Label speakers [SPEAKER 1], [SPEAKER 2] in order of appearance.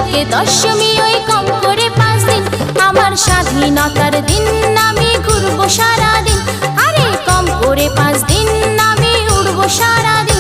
[SPEAKER 1] থেকে দশমী ওই কম করে 5 দিন। আমার স্বাধীনতার দিন আমি ঘুরবো সারাদিন, আরে কম করে 5 দিন আমি উড়বো সারাদিন।